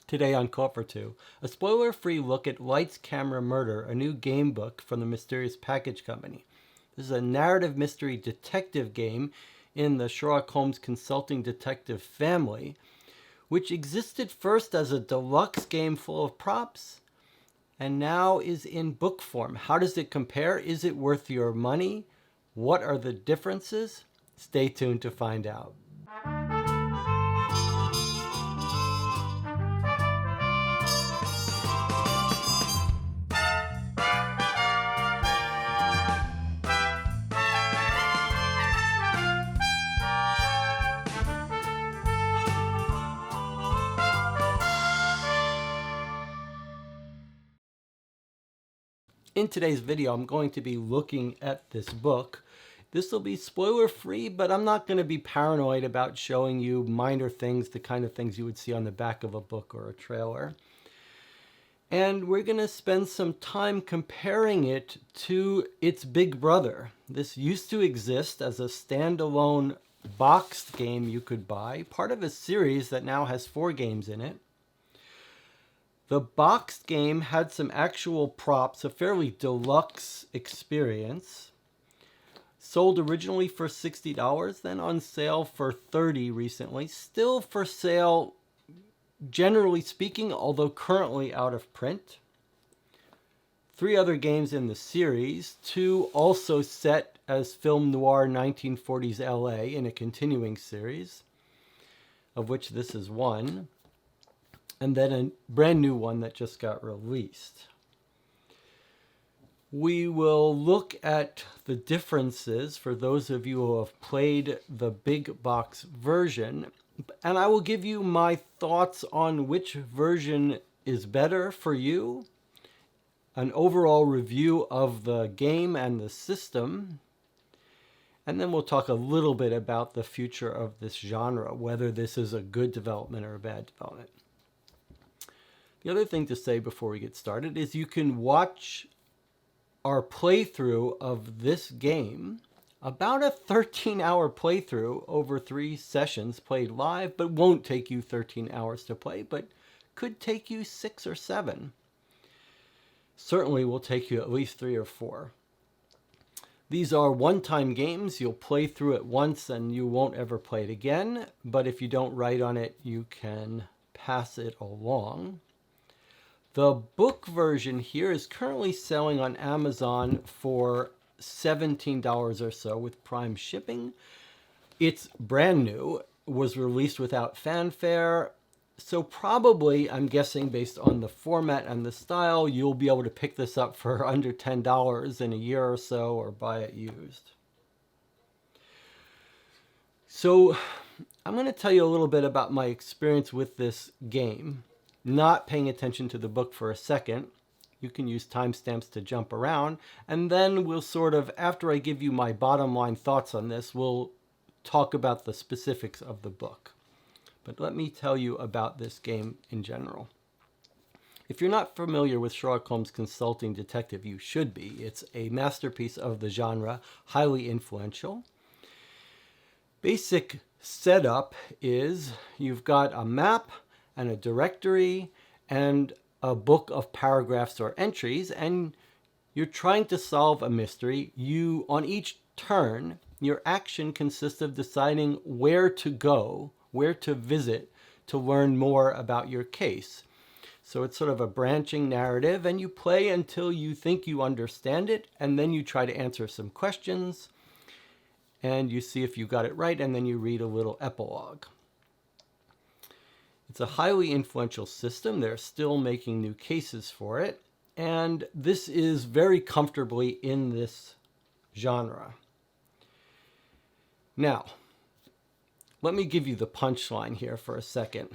Today on Caught for Two, a spoiler-free look at Lights, Camera, Murder, a new game book from the Mysterious Package Company. This is a narrative mystery detective game in the Sherlock Holmes Consulting Detective family, which existed first as a deluxe game full of props and now is in book form. How does it compare? Is it worth your money? What are the differences? Stay tuned to find out. In today's video, I'm going to be looking at this book. This will be spoiler-free, but I'm not going to be paranoid about showing you minor things, the kind of things you would see on the back of a book or a trailer. And we're going to spend some time comparing it to its big brother. This used to exist as a standalone boxed game you could buy, part of a series that now has 4 games in it. The boxed game had some actual props, a fairly deluxe experience. Sold originally for $60, then on sale for $30 recently. Still for sale, generally speaking, although currently out of print. 3 other games in the series, 2 also set as film noir 1940s LA in a continuing series, of which this is one. And then a brand new one that just got released. We will look at the differences for those of you who have played the big box version, and I will give you my thoughts on which version is better for you, an overall review of the game and the system, and then we'll talk a little bit about the future of this genre, whether this is a good development or a bad development. The other thing to say before we get started is you can watch our playthrough of this game, about a 13-hour playthrough over 3 sessions played live, but won't take you 13 hours to play, but could take you 6 or 7. Certainly will take you at least 3 or 4. These are one-time games. You'll play through it once and you won't ever play it again, but if you don't write on it, you can pass it along. The book version here is currently selling on Amazon for $17 or so with Prime shipping. It's brand new, was released without fanfare, so probably, I'm guessing based on the format and the style, you'll be able to pick this up for under $10 in a year or so or buy it used. So I'm going to tell you a little bit about my experience with this game. Not paying attention to the book for a second. You can use timestamps to jump around. And then we'll sort of, after I give you my bottom line thoughts on this, we'll talk about the specifics of the book. But let me tell you about this game in general. If you're not familiar with Sherlock Holmes Consulting Detective, you should be. It's a masterpiece of the genre, highly influential. Basic setup is you've got a map and a directory and a book of paragraphs or entries, and you're trying to solve a mystery. On each turn, your action consists of deciding where to go, where to visit, to learn more about your case. So it's sort of a branching narrative, and you play until you think you understand it, and then you try to answer some questions, and you see if you got it right, and then you read a little epilogue. It's a highly influential system. They're still making new cases for it. And this is very comfortably in this genre. Now, let me give you the punchline here for a second.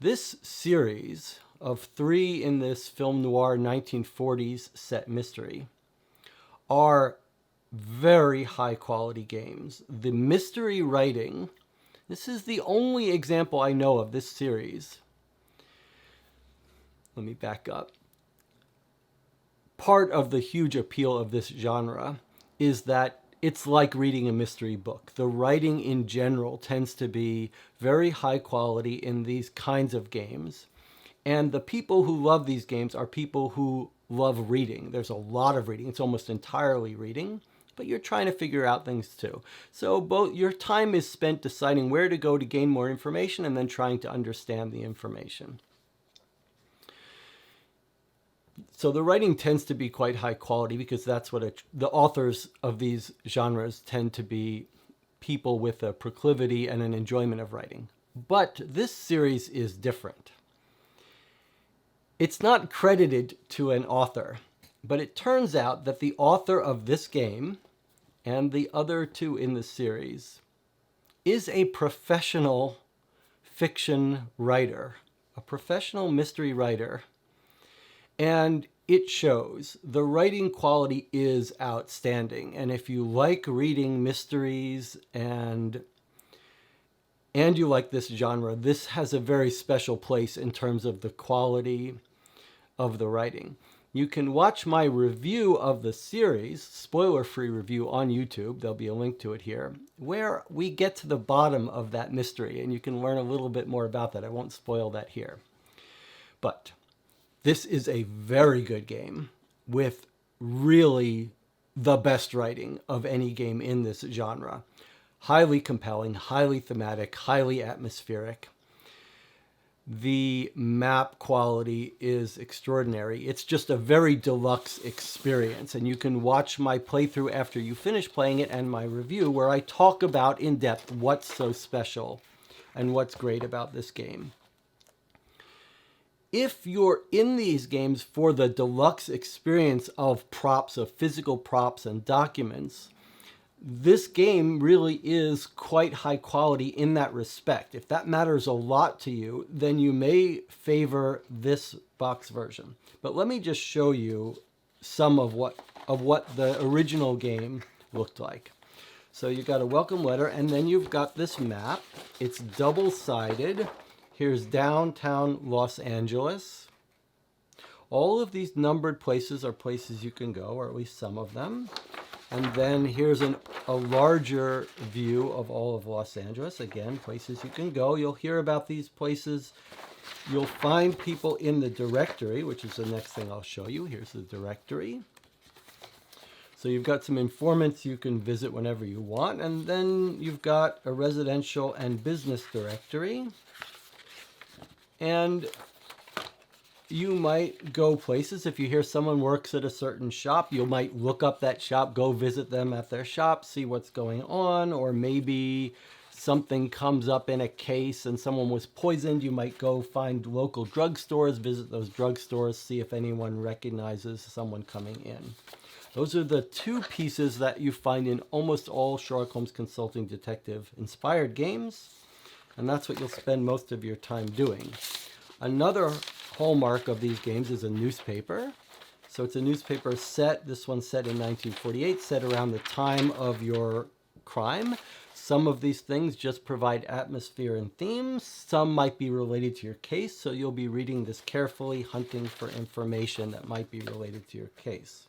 This series of 3 in this film noir 1940s set mystery are very high quality games. The mystery writing, this is the only example I know of this series. Let me back up. Part of the huge appeal of this genre is that it's like reading a mystery book. The writing in general tends to be very high quality in these kinds of games. And the people who love these games are people who love reading. There's a lot of reading. It's almost entirely reading, but you're trying to figure out things too. So both your time is spent deciding where to go to gain more information and then trying to understand the information. So the writing tends to be quite high quality because that's what the authors of these genres tend to be people with a proclivity and an enjoyment of writing. But this series is different. It's not credited to an author, but it turns out that the author of this game and the other two in the series is a professional fiction writer, a professional mystery writer. And it shows. The writing quality is outstanding. And if you like reading mysteries and you like this genre, this has a very special place in terms of the quality of the writing. You can watch my review of the series, spoiler-free review on YouTube. There'll be a link to it here, where we get to the bottom of that mystery, and you can learn a little bit more about that. I won't spoil that here. But this is a very good game with really the best writing of any game in this genre. Highly compelling, highly thematic, highly atmospheric. The map quality is extraordinary. It's just a very deluxe experience. And you can watch my playthrough after you finish playing it and my review where I talk about in depth what's so special and what's great about this game. If you're in these games for the deluxe experience of props, of physical props and documents, this game really is quite high quality in that respect. If that matters a lot to you, then you may favor this box version. But let me just show you some of what the original game looked like. So you've got a welcome letter, and then you've got this map. It's double-sided. Here's downtown Los Angeles. All of these numbered places are places you can go, or at least some of them. And then here's a larger view of all of Los Angeles. Again, places you can go. You'll hear about these places. You'll find people in the directory, which is the next thing I'll show you. Here's the directory. So you've got some informants you can visit whenever you want. And then you've got a residential and business directory. And you might go places. If you hear someone works at a certain shop, you might look up that shop, go visit them at their shop, see what's going on, or maybe something comes up in a case and someone was poisoned. You might go find local drugstores, visit those drugstores, see if anyone recognizes someone coming in. Those are the two pieces that you find in almost all Sherlock Holmes Consulting Detective inspired games, and that's what you'll spend most of your time doing. Another hallmark of these games is a newspaper. So it's a newspaper set. This one's set in 1948, set around the time of your crime. Some of these things just provide atmosphere and themes. Some might be related to your case, so you'll be reading this carefully, hunting for information that might be related to your case.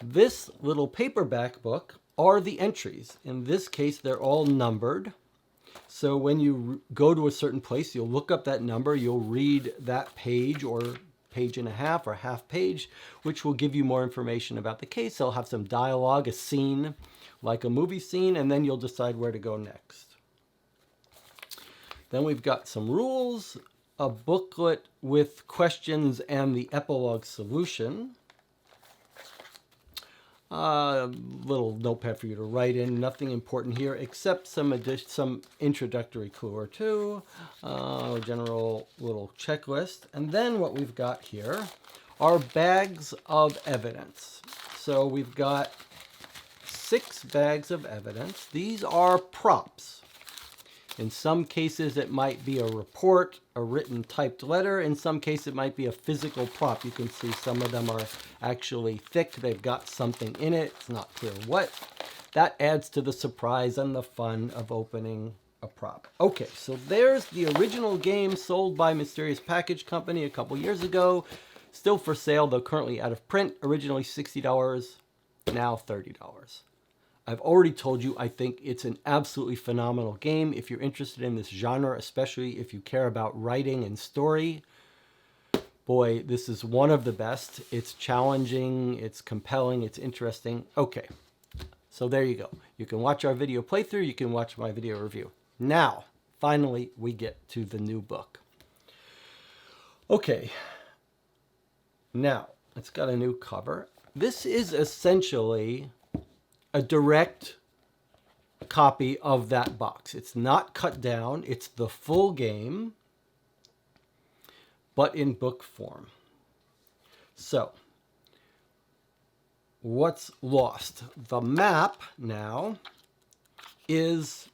This little paperback book are the entries. In this case, they're all numbered. So when you go to a certain place, you'll look up that number, you'll read that page or page and a half or half page, which will give you more information about the case. They'll have some dialogue, a scene, like a movie scene, and then you'll decide where to go next. Then we've got some rules, a booklet with questions and the epilogue solution. Little notepad for you to write in. Nothing important here except some introductory clue or two, general little checklist. And then what we've got here are bags of evidence. So we've got 6 bags of evidence. These are props. In some cases, it might be a report, a written typed letter. In some cases, it might be a physical prop. You can see some of them are actually thick. They've got something in it. It's not clear what. That adds to the surprise and the fun of opening a prop. Okay, so there's the original game sold by Mysterious Package Company a couple years ago. Still for sale, though currently out of print. Originally $60, now $30. I've already told you I think it's an absolutely phenomenal game. If you're interested in this genre, especially if you care about writing and story, boy, this is one of the best. It's challenging, it's compelling, it's interesting. Okay, so there you go. You can watch our video playthrough, you can watch my video review. Now, finally, we get to the new book. Okay, now, it's got a new cover. This is essentially a direct copy of that box. It's not cut down, it's the full game, but in book form. So, what's lost? The map now is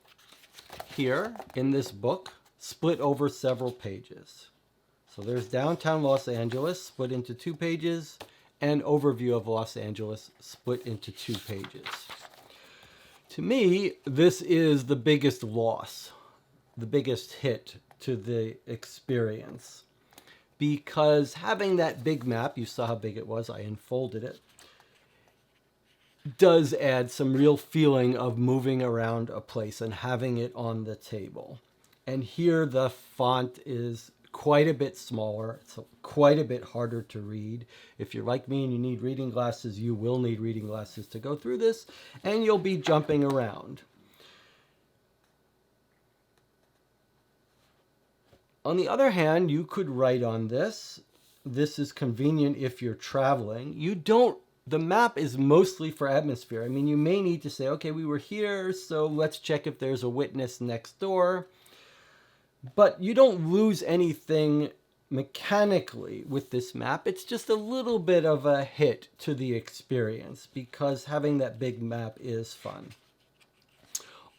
here in this book, split over several pages. So there's downtown Los Angeles split into 2 pages, and overview of Los Angeles split into 2 pages. To me, this is the biggest loss, the biggest hit to the experience. Because having that big map, you saw how big it was, I unfolded it, does add some real feeling of moving around a place and having it on the table. And here the font is quite a bit smaller. It's quite a bit harder to read. If you're like me and you need reading glasses, you will need reading glasses to go through this, and you'll be jumping around. On the other hand, you could write on this. This is convenient if you're traveling. The map is mostly for atmosphere. I mean, you may need to say, okay, we were here, so let's check if there's a witness next door. But you don't lose anything mechanically with this map. It's just a little bit of a hit to the experience because having that big map is fun.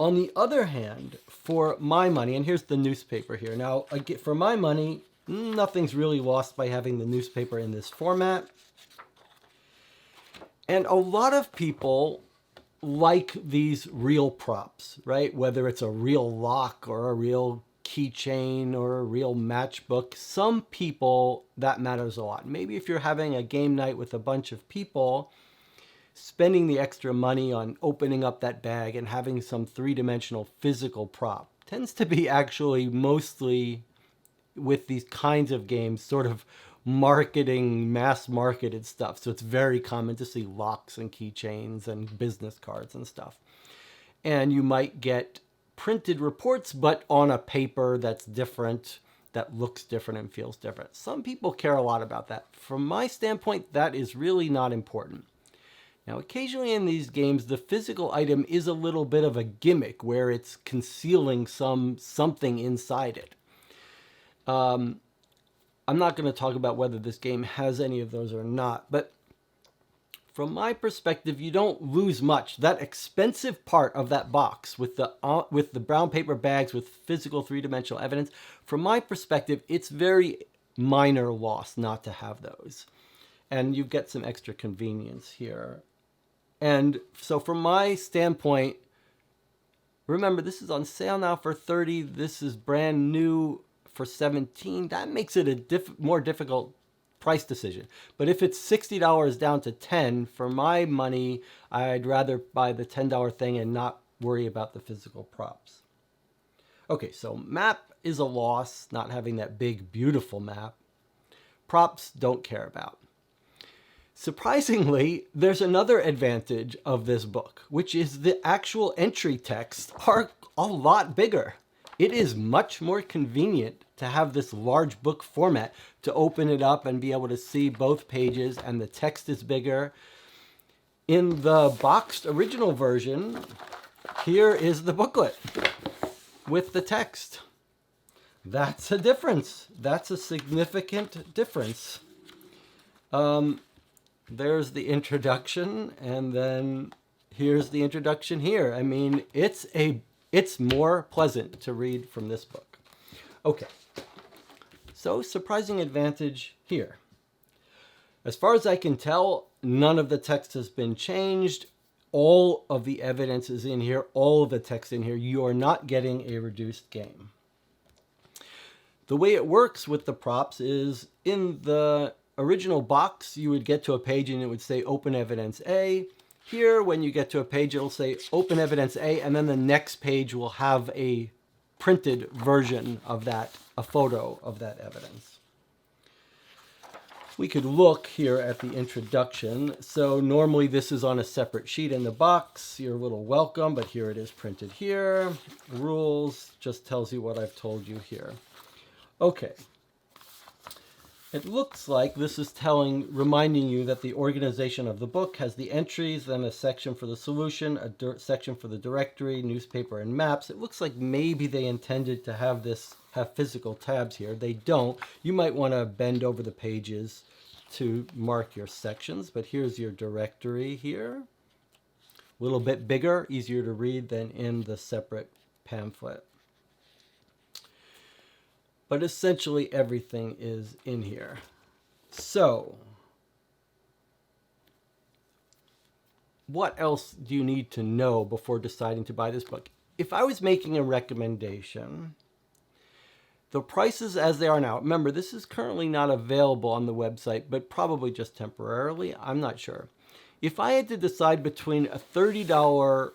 On the other hand, for my money, and here's the newspaper here. Now, for my money, nothing's really lost by having the newspaper in this format. And a lot of people like these real props, right? Whether it's a real lock or a real keychain or a real matchbook. Some people, that matters a lot. Maybe if you're having a game night with a bunch of people, spending the extra money on opening up that bag and having some three-dimensional physical prop tends to be actually mostly with these kinds of games sort of marketing, mass marketed stuff. So it's very common to see locks and keychains and business cards and stuff. And you might get printed reports, but on a paper that's different, that looks different and feels different. Some people care a lot about that. From my standpoint, that is really not important. Now, occasionally in these games, the physical item is a little bit of a gimmick where it's concealing something inside it. I'm not going to talk about whether this game has any of those or not, but from my perspective, you don't lose much. That expensive part of that box with the brown paper bags with physical three-dimensional evidence, from my perspective, it's very minor loss not to have those. And you get some extra convenience here. And so from my standpoint, remember, this is on sale now for $30. This is brand new for $17. That makes it a more difficult price decision. But if it's $60 down to $10, for my money, I'd rather buy the $10 thing and not worry about the physical props. Okay, so map is a loss, not having that big, beautiful map. Props don't care about. Surprisingly, there's another advantage of this book, which is the actual entry texts are a lot bigger. It is much more convenient to have this large book format to open it up and be able to see both pages, and the text is bigger. In the boxed original version, here is the booklet with the text. That's a difference. That's a significant difference. There's the introduction, and then here's the introduction here. I mean, it's more pleasant to read from this book. Okay, so surprising advantage here. As far as I can tell, none of the text has been changed. All of the evidence is in here, all of the text in here. You are not getting a reduced game. The way it works with the props is in the original box, you would get to a page and it would say open evidence A. Here, when you get to a page, it'll say Open Evidence A, and then the next page will have a printed version of that, a photo of that evidence. We could look here at the introduction. So normally this is on a separate sheet in the box. You're a little welcome, but here it is printed here. Rules just tells you what I've told you here. Okay. It looks like this is reminding you that the organization of the book has the entries, then a section for the solution, a section for the directory, newspaper, and maps. It looks like maybe they intended to have physical tabs here. They don't. You might want to bend over the pages to mark your sections, but here's your directory here. A little bit bigger, easier to read than in the separate pamphlet. But essentially everything is in here. So, what else do you need to know before deciding to buy this book? If I was making a recommendation, the prices as they are now, remember this is currently not available on the website, but probably just temporarily, I'm not sure. If I had to decide between a $30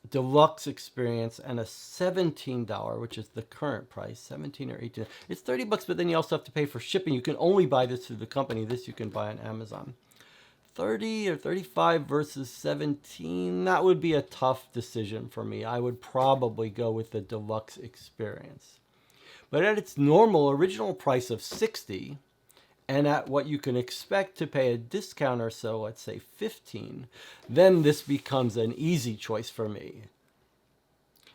deluxe experience and a $17, which is the current price, 17 or 18. It's $30, but then you also have to pay for shipping. You can only buy this through the company. This you can buy on Amazon. 30 or 35 versus 17, that would be a tough decision for me. I would probably go with the deluxe experience. But at its normal original price of 60, and at what you can expect to pay a discount or so, let's say 15, then this becomes an easy choice for me.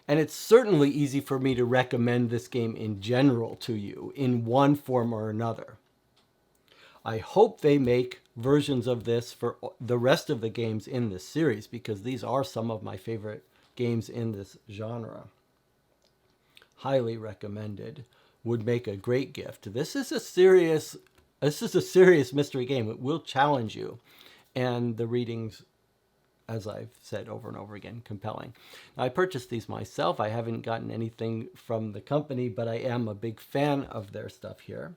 And it's certainly easy for me to recommend this game in general to you in one form or another. I hope they make versions of this for the rest of the games in this series, because these are some of my favorite games in this genre. Highly recommended. Would make a great gift. This is a serious mystery game. It will challenge you. And the readings, as I've said over and over again, compelling. Now, I purchased these myself. I haven't gotten anything from the company, but I am a big fan of their stuff here.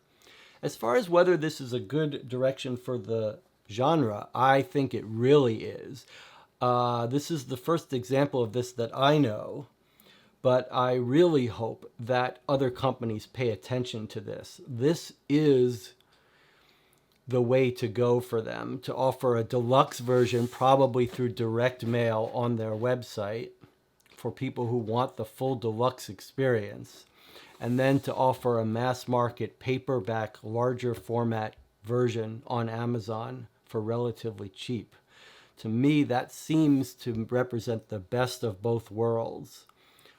As far as whether this is a good direction for the genre, I think it really is. This is the first example of this that I know. But I really hope that other companies pay attention to this. This is the way to go for them, to offer a deluxe version, probably through direct mail on their website for people who want the full deluxe experience, and then to offer a mass market paperback, larger format version on Amazon for relatively cheap. To me, that seems to represent the best of both worlds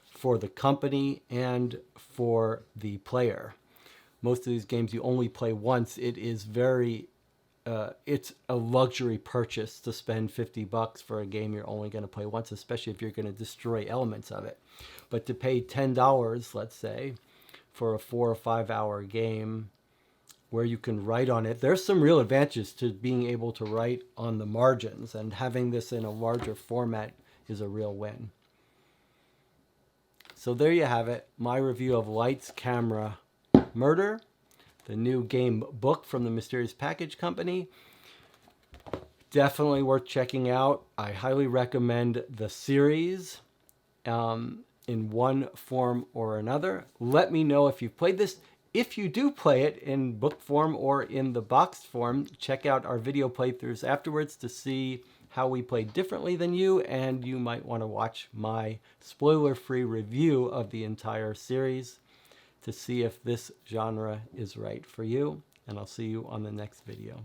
for the company and for the player. Most of these games you only play once. It is it's a luxury purchase to spend $50 for a game you're only going to play once, especially if you're going to destroy elements of it. But to pay $10, let's say, for a 4 or 5 hour game where you can write on it, there's some real advantages to being able to write on the margins, and having this in a larger format is a real win. So there you have it, my review of Lights, Camera, Murder, the new game book from the Mysterious Package Company. Definitely worth checking out. I highly recommend the series in one form or another. Let me know if you've played this. If you do play it in book form or in the boxed form, check out our video playthroughs afterwards to see how we played differently than you, and you might want to watch my spoiler-free review of the entire series to see if this genre is right for you. And I'll see you on the next video.